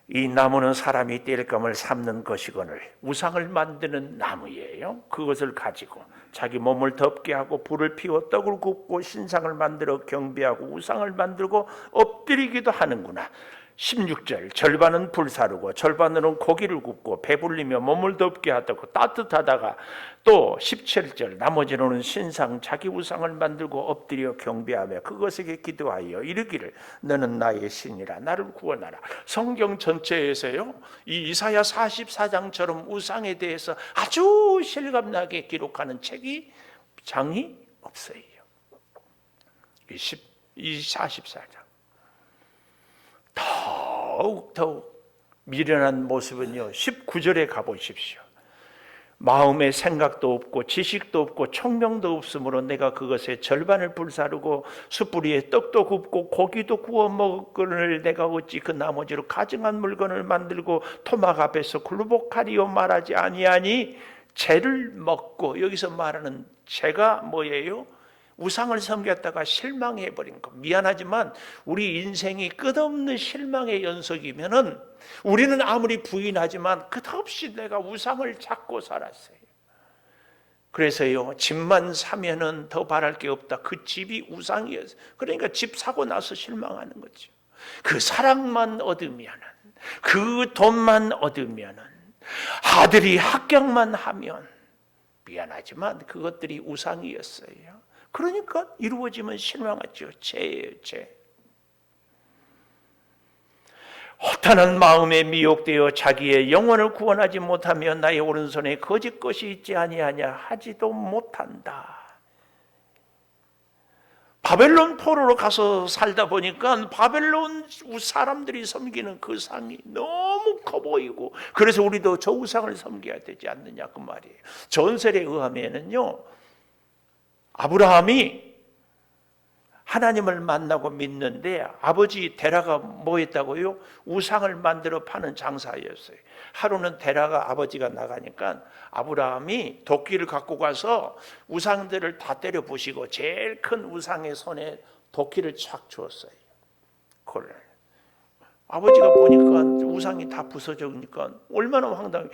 이 나무는 사람이 땔감을 삶는 것이거늘 우상을 만드는 나무예요. 그것을 가지고 자기 몸을 덮게 하고 불을 피워 떡을 굽고 신상을 만들어 경배하고 우상을 만들고 엎드리기도 하는구나. 16절, 절반은 불사르고 절반으로는 고기를 굽고 배불리며 몸을 덮게 하다고 따뜻하다가, 또 17절, 나머지로는 신상 자기 우상을 만들고 엎드려 경배하며 그것에게 기도하여 이르기를 너는 나의 신이라 나를 구원하라. 성경 전체에서요, 이 이사야 44장처럼 우상에 대해서 아주 실감나게 기록하는 장이 없어요. 이 44장. 더욱 미련한 모습은요, 19절에 가보십시오. 마음의 생각도 없고 지식도 없고 총명도 없으므로 내가 그것의 절반을 불사르고 숯불위에 떡도 굽고 고기도 구워 먹을 내가 어찌 그 나머지로 가증한 물건을 만들고 토막 앞에서 굴복하리요 말하지 아니하니. 죄를 먹고, 여기서 말하는 죄가 뭐예요? 우상을 섬겼다가 실망해버린 거. 미안하지만 우리 인생이 끝없는 실망의 연속이면은 우리는 아무리 부인하지만 끝없이 내가 우상을 찾고 살았어요. 그래서요, 집만 사면은 더 바랄 게 없다. 그 집이 우상이었어요. 그러니까 집 사고 나서 실망하는 거죠. 그 사랑만 얻으면은, 그 돈만 얻으면은, 아들이 합격만 하면, 미안하지만 그것들이 우상이었어요. 그러니까 이루어지면 실망하죠. 죄예요, 죄. 허탄한 마음에 미혹되어 자기의 영혼을 구원하지 못하며 나의 오른손에 거짓 것이 있지 아니하냐 하지도 못한다. 바벨론 포로로 가서 살다 보니까 바벨론 사람들이 섬기는 그 상이 너무 커 보이고, 그래서 우리도 저 우상을 섬겨야 되지 않느냐 그 말이에요. 전설에 의하면은요, 아브라함이 하나님을 만나고 믿는데 아버지 데라가 뭐 했다고요? 우상을 만들어 파는 장사였어요. 하루는 데라가 아버지가 나가니까 아브라함이 도끼를 갖고 가서 우상들을 다 때려 부시고 제일 큰 우상의 손에 도끼를 착 주었어요. 그걸 아버지가 보니까 우상이 다 부서져니까 얼마나 황당해.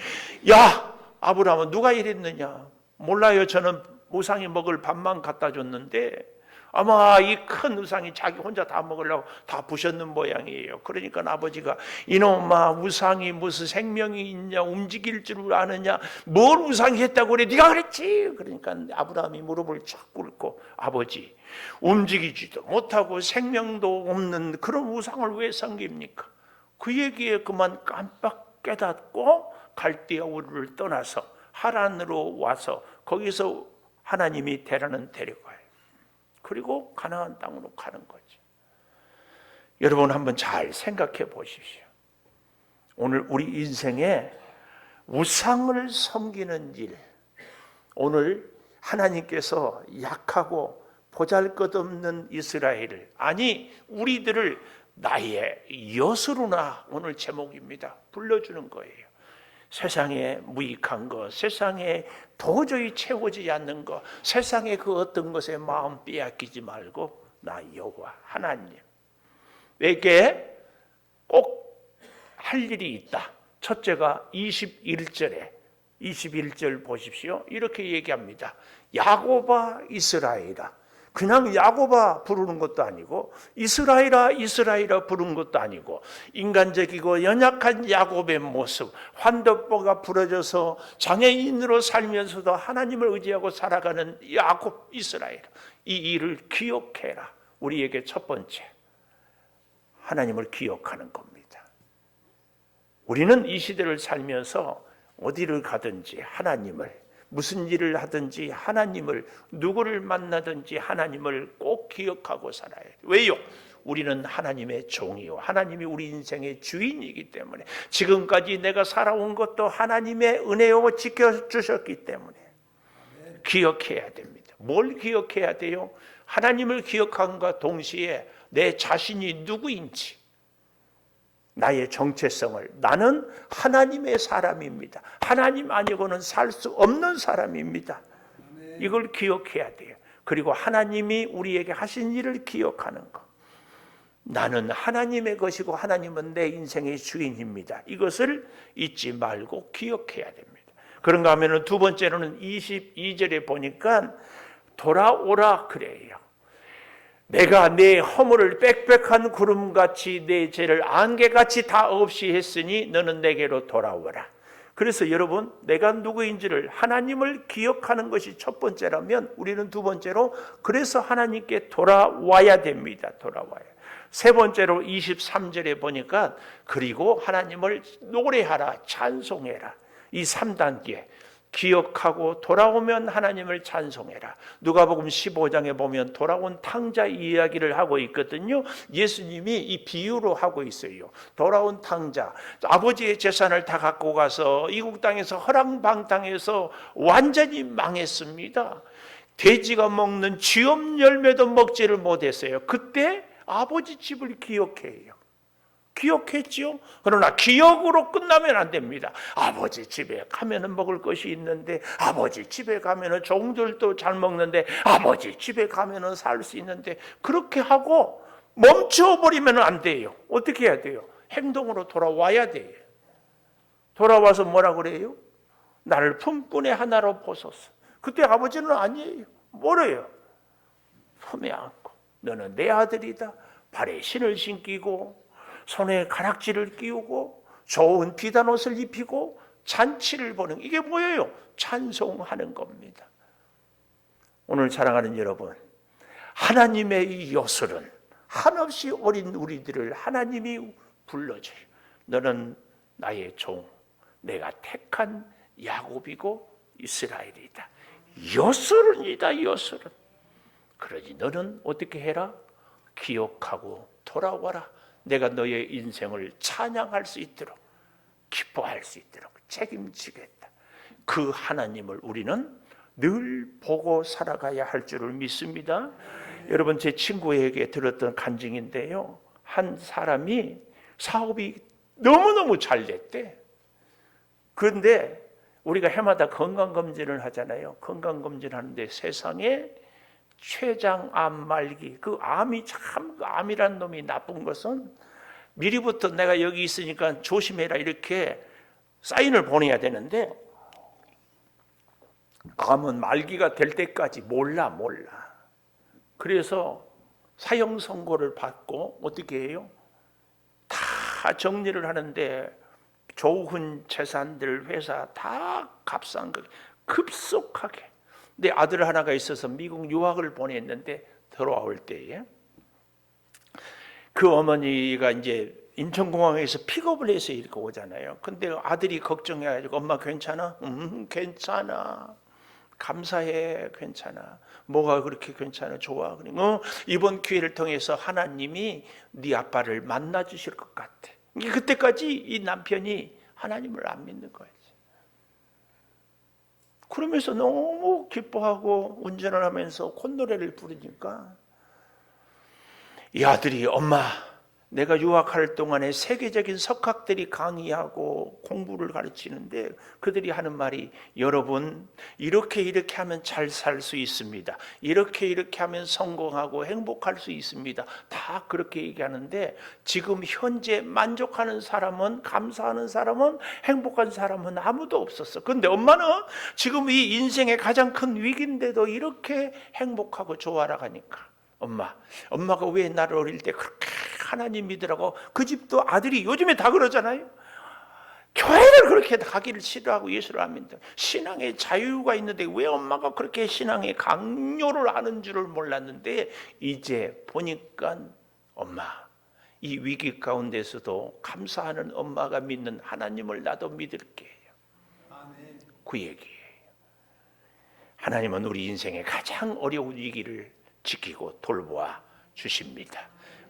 야, 아브라함은 누가 이랬느냐? 몰라요. 저는 우상이 먹을 밥만 갖다 줬는데 아마 이 큰 우상이 자기 혼자 다 먹으려고 다 부셨는 모양이에요. 그러니까 아버지가 이놈아, 우상이 무슨 생명이 있냐, 움직일 줄 아느냐, 뭘 우상이 했다고 그래? 네가 그랬지. 그러니까 아브라함이 무릎을 쫙 꿇고 아버지, 움직이지도 못하고 생명도 없는 그런 우상을 왜 섬깁니까? 그 얘기에 그만 깜빡 깨닫고 갈대아 우르를 떠나서 하란으로 와서 거기서 하나님이 데라는 데려가요. 그리고 가나안 땅으로 가는 거죠. 여러분 한번 잘 생각해 보십시오. 오늘 우리 인생에 우상을 섬기는 일, 오늘 하나님께서 약하고 보잘것없는 이스라엘을, 아니 우리들을 나의 엿으로나, 오늘 제목입니다. 불러주는 거예요. 세상에 무익한 것, 세상에 도저히 채워지지 않는 것, 세상에 그 어떤 것에 마음 빼앗기지 말고 나 여호와 하나님에게 꼭 할 일이 있다. 첫째가 21절 보십시오. 이렇게 얘기합니다. 야곱아 이스라엘아. 그냥 야곱아 부르는 것도 아니고 이스라엘아 이스라엘아 부르는 것도 아니고 인간적이고 연약한 야곱의 모습, 환도뼈가 부러져서 장애인으로 살면서도 하나님을 의지하고 살아가는 야곱 이스라엘, 이 일을 기억해라. 우리에게 첫 번째 하나님을 기억하는 겁니다. 우리는 이 시대를 살면서 어디를 가든지 하나님을, 무슨 일을 하든지 하나님을, 누구를 만나든지 하나님을 꼭 기억하고 살아야 돼요. 왜요? 우리는 하나님의 종이요, 하나님이 우리 인생의 주인이기 때문에, 지금까지 내가 살아온 것도 하나님의 은혜요 지켜주셨기 때문에 기억해야 됩니다. 뭘 기억해야 돼요? 하나님을 기억함과 동시에 내 자신이 누구인지, 나의 정체성을, 나는 하나님의 사람입니다. 하나님 아니고는 살 수 없는 사람입니다. 이걸 기억해야 돼요. 그리고 하나님이 우리에게 하신 일을 기억하는 것. 나는 하나님의 것이고 하나님은 내 인생의 주인입니다. 이것을 잊지 말고 기억해야 됩니다. 그런가 하면 두 번째로는 22절에 보니까 돌아오라 그래요. 내가 내 허물을 빽빽한 구름같이 내 죄를 안개같이 다 없이 했으니 너는 내게로 돌아오라. 그래서 여러분, 내가 누구인지를, 하나님을 기억하는 것이 첫 번째라면 우리는 두 번째로 그래서 하나님께 돌아와야 됩니다. 돌아와야. 세 번째로 23절에 보니까 그리고 하나님을 노래하라, 찬송해라. 이 3단계. 기억하고 돌아오면 하나님을 찬송해라. 누가복음 15장에 보면 돌아온 탕자 이야기를 하고 있거든요. 예수님이 이 비유로 하고 있어요. 돌아온 탕자, 아버지의 재산을 다 갖고 가서 이국 땅에서 허랑방탕해서 완전히 망했습니다. 돼지가 먹는 쥐엄 열매도 먹지를 못했어요. 그때 아버지 집을 기억해요. 기억했지요. 그러나 기억으로 끝나면 안 됩니다. 아버지 집에 가면은 먹을 것이 있는데, 아버지 집에 가면은 종들도 잘 먹는데, 아버지 집에 가면은 살 수 있는데, 그렇게 하고 멈춰버리면 안 돼요. 어떻게 해야 돼요? 행동으로 돌아와야 돼요. 돌아와서 뭐라 그래요? 나를 품꾼의 하나로 보소서. 그때 아버지는 아니에요. 뭐래요? 품에 안고 너는 내 아들이다. 발에 신을 신기고 손에 가락지를 끼우고 좋은 비단 옷을 입히고 잔치를 보는, 이게 뭐예요? 찬송하는 겁니다. 오늘 사랑하는 여러분, 하나님의 이 요술은 한없이 어린 우리들을 하나님이 불러줘요. 너는 나의 종, 내가 택한 야곱이고 이스라엘이다. 요술은이다, 요술은. 그러니 너는 어떻게 해라? 기억하고 돌아와라. 내가 너의 인생을 찬양할 수 있도록, 기뻐할 수 있도록 책임지겠다. 그 하나님을 우리는 늘 보고 살아가야 할 줄을 믿습니다. 여러분, 제 친구에게 들었던 간증인데요, 한 사람이 사업이 너무너무 잘 됐대. 그런데 우리가 해마다 건강검진을 하잖아요. 건강검진 하는데 세상에 췌장암 말기, 그 암이 참, 그 암이란 놈이 나쁜 것은 미리부터 내가 여기 있으니까 조심해라 이렇게 사인을 보내야 되는데, 암은 말기가 될 때까지 몰라. 그래서 사형 선고를 받고 어떻게 해요? 다 정리를 하는데 좋은 재산들, 회사 다 값싼 거 급속하게. 내 아들 하나가 있어서 미국 유학을 보냈는데 돌아올 때에 그 어머니가 이제 인천공항에서 픽업을 해서 이렇게 오잖아요. 근데 아들이 걱정해가지고 엄마 괜찮아? 괜찮아. 감사해. 괜찮아. 뭐가 그렇게 괜찮아? 좋아. 그리고 이번 기회를 통해서 하나님이 네 아빠를 만나 주실 것 같아. 그때까지 이 남편이 하나님을 안 믿는 거예요. 그러면서 너무 기뻐하고 운전을 하면서 콧노래를 부르니까 이 아들이, 엄마, 내가 유학할 동안에 세계적인 석학들이 강의하고 공부를 가르치는데 그들이 하는 말이, 여러분 이렇게 하면 잘 살 수 있습니다. 이렇게 하면 성공하고 행복할 수 있습니다. 다 그렇게 얘기하는데 지금 현재 만족하는 사람은, 감사하는 사람은, 행복한 사람은 아무도 없었어. 그런데 엄마는 지금 이 인생의 가장 큰 위기인데도 이렇게 행복하고 좋아라 가니까, 엄마가 왜 나를 어릴 때 그렇게 하나님 믿으라고. 그 집도 아들이 요즘에 다 그러잖아요. 교회를 그렇게 가기를 싫어하고 예수를 안 믿는다. 신앙에 자유가 있는데 왜 엄마가 그렇게 신앙에 강요를 하는 줄을 몰랐는데 이제 보니까 엄마, 이 위기 가운데서도 감사하는 엄마가 믿는 하나님을 나도 믿을게요. 그 얘기예요. 하나님은 우리 인생의 가장 어려운 위기를 지키고 돌보아 주십니다.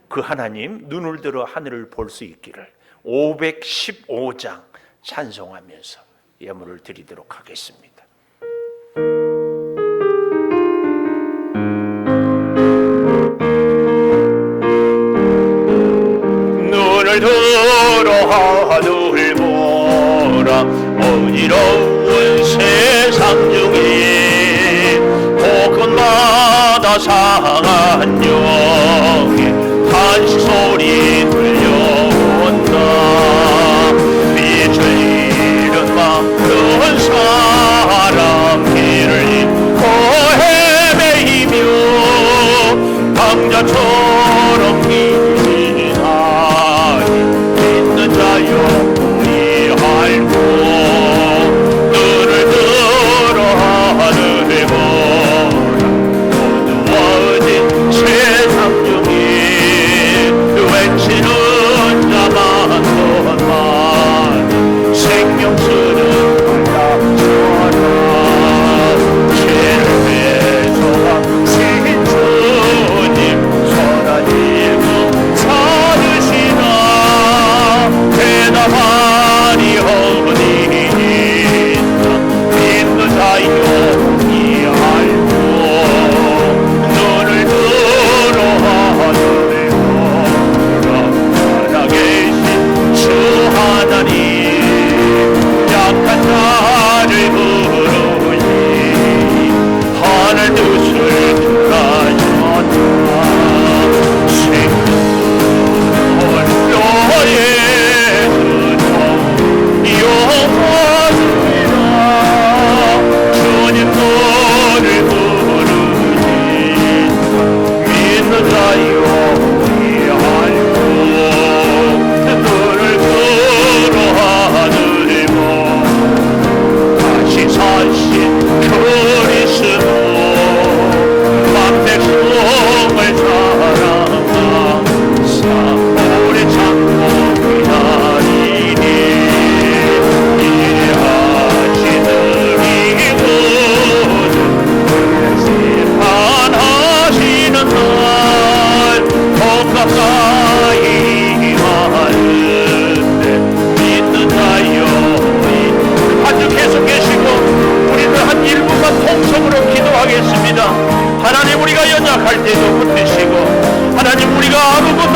그 하나님 눈을 들어 하늘을 볼 수 있기를 515장 찬송하면서 예물을 드리도록 하겠습니다. 눈을 들어 하늘을 보라. 어지러운 세상 중에 곳곳마다 상한 영에 한식 소리 들려온다. 비추이는 많은 사람 길을 잃고 헤매이며 강자처럼 기나이 있는 자여 우리 알고 눈을 들어 하늘을 보라. 어두워진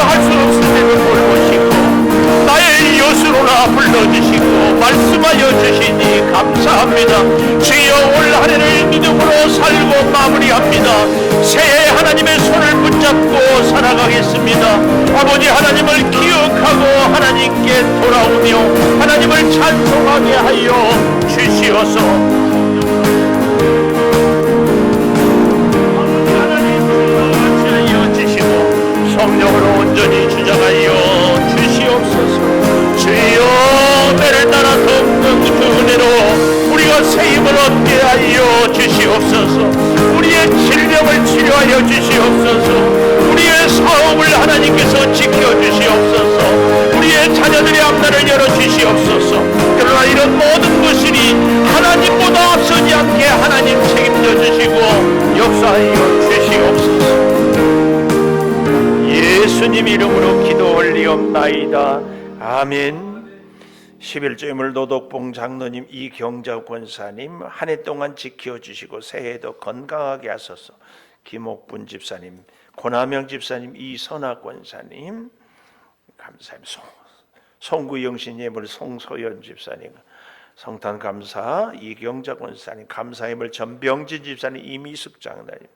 할 수 없을 때도 돌보시고 나의 여수로나 불러주시고 말씀하여 주시니 감사합니다. 주여 올 한 해를 믿음으로 살고 마무리합니다. 새해 하나님의 손을 붙잡고 살아가겠습니다. 아버지 하나님을 기억하고 하나님께 돌아오며 하나님을 찬송하게 하여 주시옵소서. 아버지 하나님 주여 주시고 성령으로 온전히 주장하여 주시옵소서. 주여 매를 따라 덮는 그 은혜로 우리가 세임을 얻게 하여 주시옵소서. 우리의 질병을 치료하여 주시옵소서. 우리의 사업을 하나님께서 지켜주시옵소서. 우리의 자녀들의 앞날을 열어주시옵소서. 그러나 이런 모든 것이 하나님보다 앞서지 않게 하나님 책임져 주시고 역사하여 주시옵소서. 예수님 이름으로 기도 올리옵나이다. 아멘. 11조임을 노덕봉 장로님, 이경자 권사님 한 해 동안 지켜주시고 새해에도 건강하게 하소서. 김옥분 집사님, 고남영 집사님, 이선아 권사님 감사합니다. 송구영신 예물 송소연 집사님 성탄 감사, 이경자 권사님 감사임을 전병진 집사님, 이미숙 장로님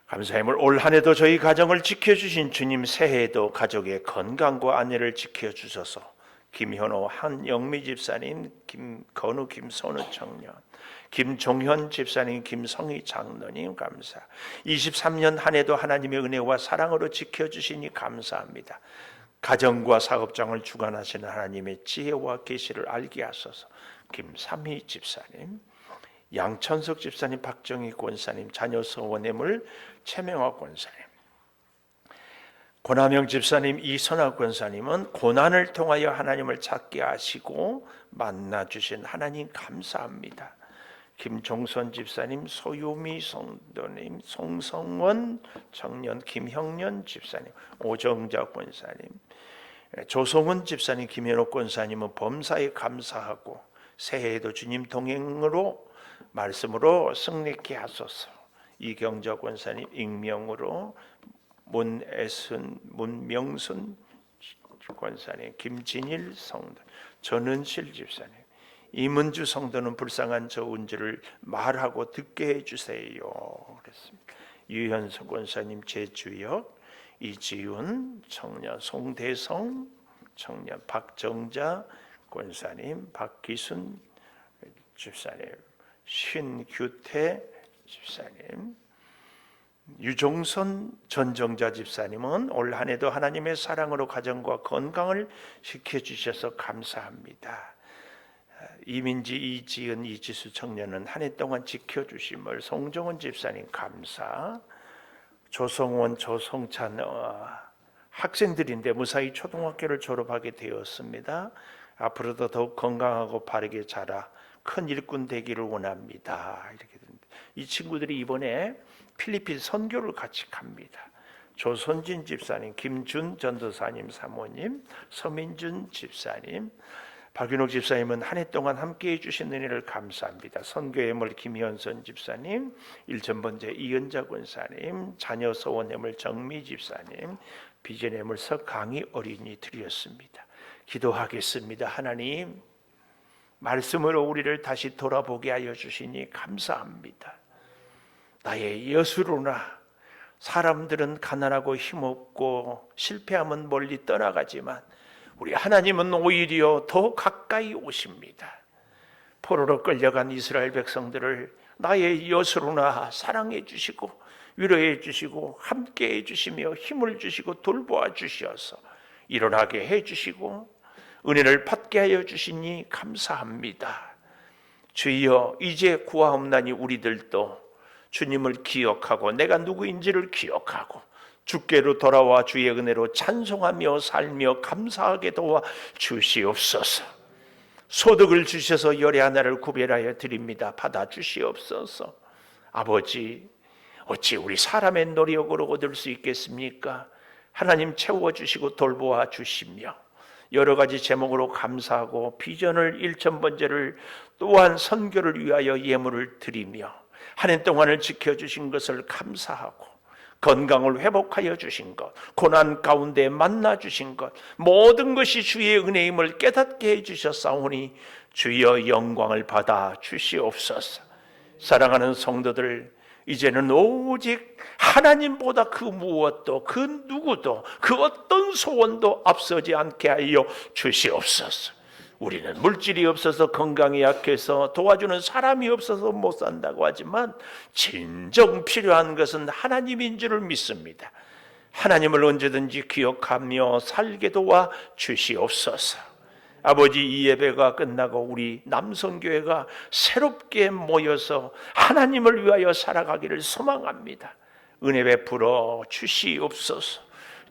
감사임을 올 한 해도 저희 가정을 지켜주신 주님, 새해에도 가족의 건강과 안위를 지켜주소서. 김현호, 한영미 집사님, 김건우, 김선우 청년, 김종현 집사님, 김성희 장로님 감사. 23년 한 해도 하나님의 은혜와 사랑으로 지켜주시니 감사합니다. 가정과 사업장을 주관하시는 하나님의 지혜와 계시를 알게 하소서. 김삼희 집사님, 양천석 집사님, 박정희 권사님, 자녀 서원애물 최명화 권사님, 고남영 집사님, 이선아 권사님은 고난을 통하여 하나님을 찾게 하시고 만나주신 하나님 감사합니다. 김종선 집사님, 소유미 성도님, 송성원 청년, 김형년 집사님, 오정자 권사님, 조성훈 집사님, 김현옥 권사님은 범사에 감사하고 새해에도 주님 동행으로 말씀으로 승리케 하소서. 이경자 권사님 익명으로, 문명순 권사님, 김진일 성도, 전은실 집사님, 이문주 성도는 불쌍한 저 운주를 말하고 듣게 해주세요. 그랬습니다. 유현석 권사님, 제주역, 이지훈 청년, 송대성 청년, 박정자 권사님, 박기순 집사님, 신규태 집사님, 유종선 전정자 집사님은 올 한 해도 하나님의 사랑으로 가정과 건강을 지켜주셔서 감사합니다. 이민지, 이지은, 이지수 청년은 한 해 동안 지켜주심을. 송정은 집사님 감사. 조성원, 조성찬 학생들인데 무사히 초등학교를 졸업하게 되었습니다. 앞으로도 더욱 건강하고 바르게 자라 큰 일꾼 되기를 원합니다. 이렇게 됩니다. 이 친구들이 이번에 필리핀 선교를 같이 갑니다. 조선진 집사님, 김준 전도사님 사모님, 서민준 집사님, 박윤옥 집사님은 한 해 동안 함께해 주신 은혜를 감사합니다. 선교예물 김현선 집사님, 일천번째 이은자 권사님, 자녀 서원예물 정미 집사님, 비전예물 서강희 어린이 드렸습니다. 기도하겠습니다. 하나님, 말씀으로 우리를 다시 돌아보게 하여 주시니 감사합니다. 나의 여수로나 사람들은 가난하고 힘없고 실패하면 멀리 떠나가지만 우리 하나님은 오히려 더 가까이 오십니다. 포로로 끌려간 이스라엘 백성들을 나의 여수로나 사랑해 주시고 위로해 주시고 함께해 주시며 힘을 주시고 돌보아 주셔서 일어나게 해 주시고 은혜를 받게 하여 주시니 감사합니다. 주여, 이제 구하옵나니 우리들도 주님을 기억하고 내가 누구인지를 기억하고 주께로 돌아와 주의 은혜로 찬송하며 살며 감사하게 도와 주시옵소서. 소득을 주셔서 열의 하나를 구별하여 드립니다. 받아 주시옵소서. 아버지, 어찌 우리 사람의 노력으로 얻을 수 있겠습니까? 하나님 채워주시고 돌보아 주시며 여러 가지 제목으로 감사하고 비전을 1000번째를 또한 선교를 위하여 예물을 드리며 한 해 동안을 지켜주신 것을 감사하고 건강을 회복하여 주신 것, 고난 가운데 만나 주신 것, 모든 것이 주의 은혜임을 깨닫게 해주셨사오니 주여 영광을 받아 주시옵소서. 사랑하는 성도들, 이제는 오직 하나님보다 그 무엇도, 그 누구도, 그 어떤 소원도 앞서지 않게 하여 주시옵소서. 우리는 물질이 없어서, 건강이 약해서, 도와주는 사람이 없어서 못 산다고 하지만 진정 필요한 것은 하나님인 줄을 믿습니다. 하나님을 언제든지 기억하며 살게 도와 주시옵소서. 아버지, 이 예배가 끝나고 우리 남성교회가 새롭게 모여서 하나님을 위하여 살아가기를 소망합니다. 은혜 베풀어 주시옵소서.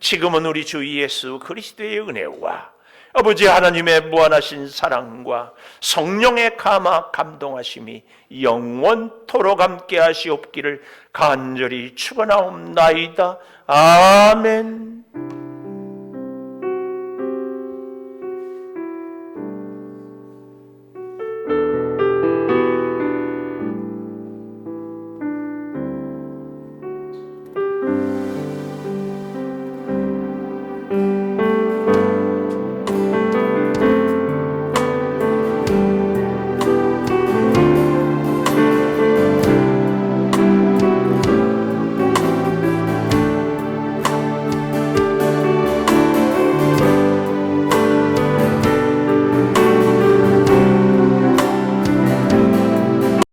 지금은 우리 주 예수 그리스도의 은혜와 아버지 하나님의 무한하신 사랑과 성령의 감동하심이 영원토록 함께 하시옵기를 간절히 축원하옵나이다. 아멘.